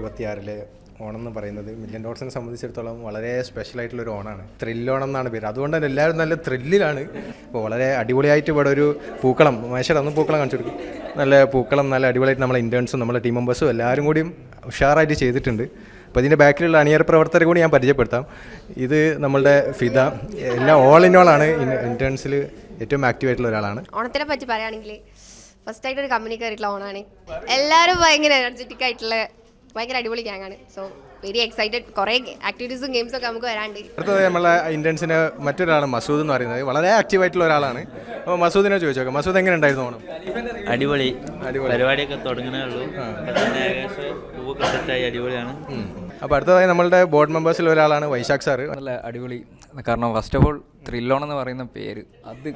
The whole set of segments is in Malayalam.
2026 ഓണം എന്ന് പറയുന്നത് മില്യൺ ഡോട്ട്സിനെ സംബന്ധിച്ചിടത്തോളം വളരെ സ്പെഷ്യലായിട്ടുള്ളൊരു ഓണമാണ്. ത്രില്ലോണം എന്നാണ് പേര്. അതുകൊണ്ട് തന്നെ എല്ലാവരും നല്ല ത്രില്ലിലാണ്. ഇപ്പോൾ വളരെ അടിപൊളിയായിട്ട് ഇവിടെ ഒരു പൂക്കളം, മനുഷ്യർ അന്ന് പൂക്കളം കാണിച്ചു കൊടുക്കും. നല്ല പൂക്കളം നല്ല അടിപൊളിയായിട്ട് നമ്മളെ ഇൻറ്റേൺസും നമ്മളെ ടീം മെമ്പേഴ്സും എല്ലാവരും കൂടിയും ഉഷാറായിട്ട് ചെയ്തിട്ടുണ്ട്. അപ്പോൾ ഇതിൻ്റെ ബാക്കിലുള്ള അണിയറ പ്രവർത്തകരെ കൂടി ഞാൻ പരിചയപ്പെടുത്താം. ഇത് നമ്മളുടെ ഫിദ, എല്ലാം ഓൾ ഇൻ ഓൾ ആണ്. ഇൻറ്റേൺസിൽ ഏറ്റവും ആക്റ്റീവായിട്ടുള്ള ഒരാളാണ്. ഓണത്തിനെ പറ്റി പറയുകയാണെങ്കിൽ ഫസ്റ്റ് ആയിട്ട് ഒരു കമ്പനി കയറിയിട്ടുള്ള ഓണമാണ്. എല്ലാവരും ഭയങ്കര എനർജറ്റിക് ആയിട്ടുള്ള ഭയങ്കര അടിപൊളി ഗ്യാങ്ങാണ്. So very excited. കുറേ ആക്ടിവിറ്റീസും ഗെയിംസും ഒക്കെ നമുക്ക് വരാണ്ട്. അടുത്തത് നമ്മളെ ഇൻറ്റേൺസിന് മറ്റൊരാളാണ് മസൂദ് എന്ന് പറയുന്നത്. വളരെ ആക്റ്റീവായിട്ടുള്ള ഒരാളാണ്. അപ്പോൾ മസൂദിനെ ചോദിച്ചു നോക്കാം. മസൂദ് എങ്ങനെ ഉണ്ടായിരുന്നു ഓണം? അടിപൊളി. പരിപാടിയൊക്കെ തുടങ്ങുന്നേ ഉള്ളൂ. ഏകദേശം പൂവൊക്കെ സെറ്റായി അടിപൊളിയാണ്. അപ്പോൾ അടുത്തതായി നമ്മളുടെ ബോർഡ് മെമ്പേഴ്സിൽ ഒരാളാണ് വൈശാഖ് സാറ്. നല്ല അടിപൊളി. കാരണം ഫസ്റ്റ് ഓഫ് ഓൾ ത്രില്ലോണം എന്ന് പറയുന്ന പേര് അത്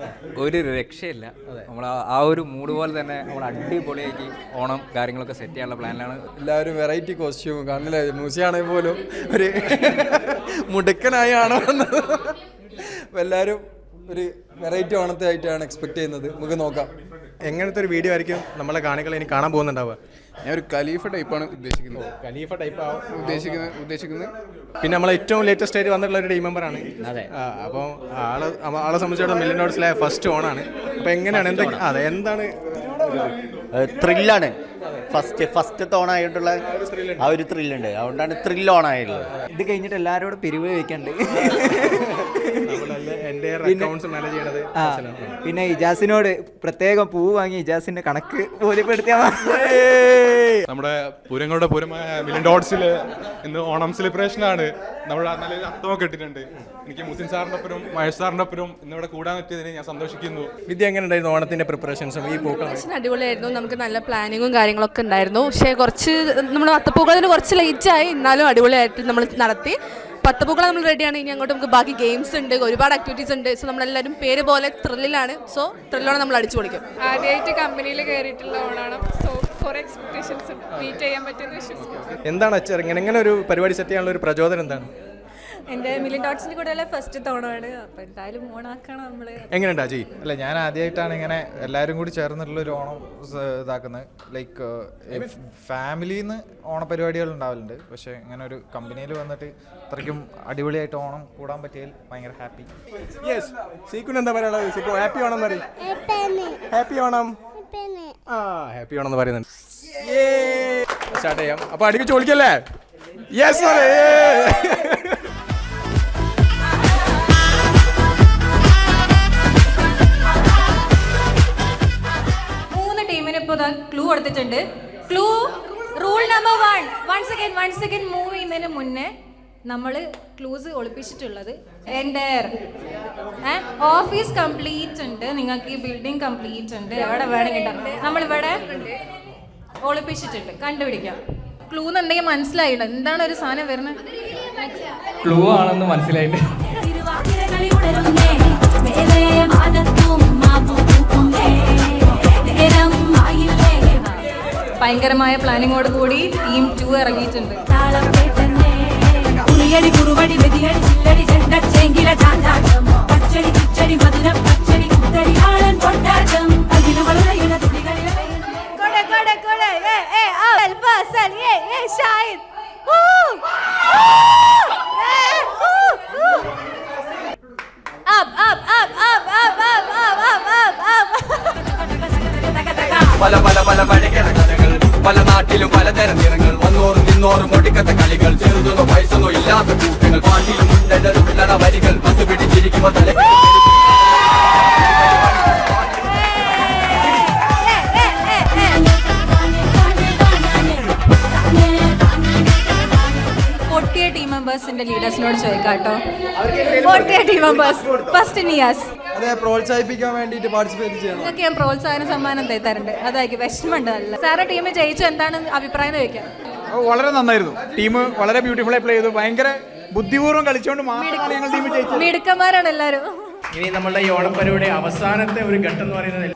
ഒരു രക്ഷയില്ല. നമ്മൾ ആ ഒരു മൂഡ് പോലെ തന്നെ നമ്മൾ അടിപൊളിയായിട്ട് ഓണം കാര്യങ്ങളൊക്കെ സെറ്റ് ചെയ്യാനുള്ള പ്ലാനിലാണ്. എല്ലാവരും വെറൈറ്റി കോസ്റ്റ്യൂം കാണില്ലേ, മ്യൂസിയം ആണെങ്കിൽ പോലും ഒരു മുടുക്കനായി ആണോ വന്നത്. അപ്പോൾ എല്ലാവരും ഒരു വെറൈറ്റി ഓണത്തെ ആയിട്ടാണ് എക്സ്പെക്ട് ചെയ്യുന്നത്. നമുക്ക് നോക്കാം എങ്ങനത്തെ ഒരു വീഡിയോ ആയിരിക്കും നമ്മളെ കാണികൾ ഇനി കാണാൻ പോകുന്നുണ്ടാവുക. ഞാൻ ഒരു ഖലീഫ ടൈപ്പാണ് ഉദ്ദേശിക്കുന്നത്. ഖലീഫ ടൈപ്പ് ഉദ്ദേശിക്കുന്നത് പിന്നെ നമ്മളെ ഏറ്റവും ലേറ്റസ്റ്റ് ആയിട്ട് വന്നിട്ടുള്ള ഒരു ടീം മെമ്പറാണ്. അതെ. അപ്പോൾ ആളെ സംബന്ധിച്ചിടത്തോളം മില്യൺ ഡോട്ട്സിലെ ഫസ്റ്റ് ഓണാണ്. അപ്പോൾ എങ്ങനെയാണ് എന്താണ് ത്രില്ലാണ്. ഫസ്റ്റ് ഓണായിട്ടുള്ള ആ ഒരു ത്രില്ലുണ്ട്. അതുകൊണ്ടാണ് ത്രില്ല് ഓണായിട്ടുള്ളത്. ഇത് കഴിഞ്ഞിട്ട് എല്ലാവരോടും പിരിവ് വയ്ക്കണ്ട്. പിന്നെ ഇജാസിനോട് പ്രത്യേകം പൂ വാങ്ങി ഇജാസിന്റെ കണക്ക് ബോധ്യപ്പെടുത്തിയാൽ നമ്മുടെ പൂരങ്ങളുടെ പൂരമായ മില്യൺ ഡോട്ട്സിൽ ഇന്ന് ഓണം സെലിബ്രേഷനാണ്. നമ്മൾ നല്ലൊരു അർത്ഥമൊക്കെ ഇട്ടിട്ടുണ്ട്. എനിക്ക് മുസിൻ സാറിൻ്റെ ഒപ്പരും മഹേഷ് സാറിൻ്റെ ഒപ്പരും ഇന്നിവിടെ കൂടാൻ പറ്റിയതിന് ഞാൻ സന്തോഷിക്കുന്നു. വിദ്യ എങ്ങനെ ഉണ്ടായിരുന്നു ഓണത്തിന്റെ പ്രിപ്പറേഷൻസും ഈ പൂക്കളും? അടിപൊളിയായിരുന്നു. നമുക്ക് നല്ല പ്ലാനിങ്ങും കാര്യങ്ങളൊക്കെ ഉണ്ടായിരുന്നു. പക്ഷേ കുറച്ച് നമ്മൾ അത്തപ്പൂക്കളത്തിന് കുറച്ച് ലേറ്റായി, എന്നാലും അടിപൊളിയായിട്ട് നമ്മൾ നടത്തി. പത്തപ്പൂക്കളം നമ്മൾ റെഡിയാണ്. ഇനി അങ്ങോട്ട് നമുക്ക് ബാക്കി ഗെയിംസ് ഉണ്ട്, ഒരുപാട് ആക്ടിവിറ്റീസ് ഉണ്ട്. സോ നമ്മളെല്ലാവരും പേര് പോലെ ത്രില്ലിലാണ്. സോ ത്രില്ലോടെ നമ്മൾ അടിച്ചു പൊളിക്കും. ആദ്യമായിട്ട് കമ്പനിയിൽ കയറിയിട്ടുള്ള ഓണാണ്. സോ കുറേ എക്സ്പെക്ടേഷൻസ് മീറ്റ് ചെയ്യാൻ പറ്റുമെന്ന് വിശ്വസിക്കുന്നു. എന്താണ് ഇങ്ങനെ ഒരു പരിപാടി സെറ്റ് ചെയ്യാനുള്ള ഒരു പ്രചോദനം എന്താണ്? എൻ്റെ മില്യൺ ഡോട്ട്സിൻ്റെ കൂടെയുള്ള ഫസ്റ്റ് ഓണമാണ്. അപ്പോൾ എന്തായാലും ഓണാക്കണം നമ്മൾ. എങ്ങനെയുണ്ടാ ചെയ്യും? അല്ല, ഞാൻ ആദ്യമായിട്ടാണ് ഇങ്ങനെ എല്ലാവരും കൂടി ചേർന്നിട്ടുള്ളൊരു ഓണം ഇതാക്കുന്നത്. ലൈക്ക് ഫാമിലിയിൽ നിന്ന് ഓണപരിപാടികൾ ഉണ്ടാവലുണ്ട്. പക്ഷേ ഇങ്ങനെ ഒരു കമ്പനിയിൽ വന്നിട്ട് അത്രയ്ക്കും അടിപൊളിയായിട്ട് ഓണം കൂടാൻ പറ്റിയതിൽ ഭയങ്കര ഹാപ്പി. യെസ്, സീക്കുന് എന്താ പറയുള്ളത്? സീക്കു ഹാപ്പി ഓണം എന്ന് പറയും. ഹാപ്പി ഓണം. ഹാപ്പി ഓണം എന്ന് പറയുന്നുണ്ട്. സ്റ്റാർട്ട് ചെയ്യാം. അപ്പോൾ അടിക്ക് ചോദിക്കല്ലേ? യെസ് സാറേ. ക്ലൂ കൊടുത്തിട്ടുണ്ട്. Clue rule number 1. 1 second move ചെയ്യുന്നതിന് മുന്നേ നമ്മൾ ക്ലൂസ് ഒളിപ്പിച്ചിട്ടുള്ളത് എൻ്റെ ഓഫീസ് കംപ്ലീറ്റ് ഉണ്ട്, നിങ്ങൾക്ക് ഈ ബിൽഡിംഗ് കംപ്ലീറ്റ് ഉണ്ട്, എവിടെ വേണമെങ്കിൽ നമ്മളിവിടെ ഒളിപ്പിച്ചിട്ടുണ്ട്. കണ്ടുപിടിക്കാം. ക്ലൂ എന്നുണ്ടെങ്കിൽ മനസ്സിലായില്ല എന്താണ് ഒരു സാധനം വരുന്നത്. ക്ലൂ ആണെന്ന് മനസ്സിലായിട്ട് ഭയങ്കരമായ പ്ലാനിങ്ങോട് കൂടി ടീം 2 ഇറങ്ങിയിട്ടുണ്ട്. പല പല പല പഴകിയ കഥകൾ, പല നാട്ടിലും പലതരം നിറങ്ങൾ, വന്നോറും നിന്നോറും ഒടുക്കത്തെ കളികൾ, ചെറുതൊന്നും വയസ്സൊന്നും ഇല്ലാത്ത കൂട്ടങ്ങൾ, പാട്ടിലും ഉണ്ടട വരികൾ, പത്ത് പിടിച്ചിരിക്കുമ്പോൾ തല പൊട്ടിയ ടീം മെമ്പേഴ്സിന്റെ ലീഡേഴ്സിനോട് ചോദിക്കാട്ടോ. പൊട്ടിയ ടീം മെമ്പേഴ്സ് ഫസ്റ്റ് നിയാസ്. അതെ, പ്രോത്സാഹിപ്പിക്കാൻ വേണ്ടിയിട്ട് പാർട്ടിസിപ്പേറ്റ് ചെയ്യണം. നിങ്ങൾക്ക് ഞാൻ പ്രോത്സാഹന സമ്മാനം തരുന്നുണ്ട്. അതായിരിക്കും വിഷമമുണ്ട്. അല്ല സാറെ ടീം ജയിച്ചു, എന്താണ് അഭിപ്രായം ചോദിക്കാം. വളരെ നന്നായിരുന്നു. ടീം വളരെ ബ്യൂട്ടിഫുൾ ആയി പ്ലേ ചെയ്തു. ഭയങ്കര ബുദ്ധിപൂർവ്വം കളിച്ചുകൊണ്ട് മാത്രമാണ് ഞങ്ങൾ ടീം ജയിച്ചത്. മിടുക്കന്മാരാണ് എല്ലാവരും. ഇനി നമ്മളുടെ ഈ ഓണം പരിപാടി അവസാനത്തെ ഒരു ഘട്ടം എന്ന് പറയുന്നത്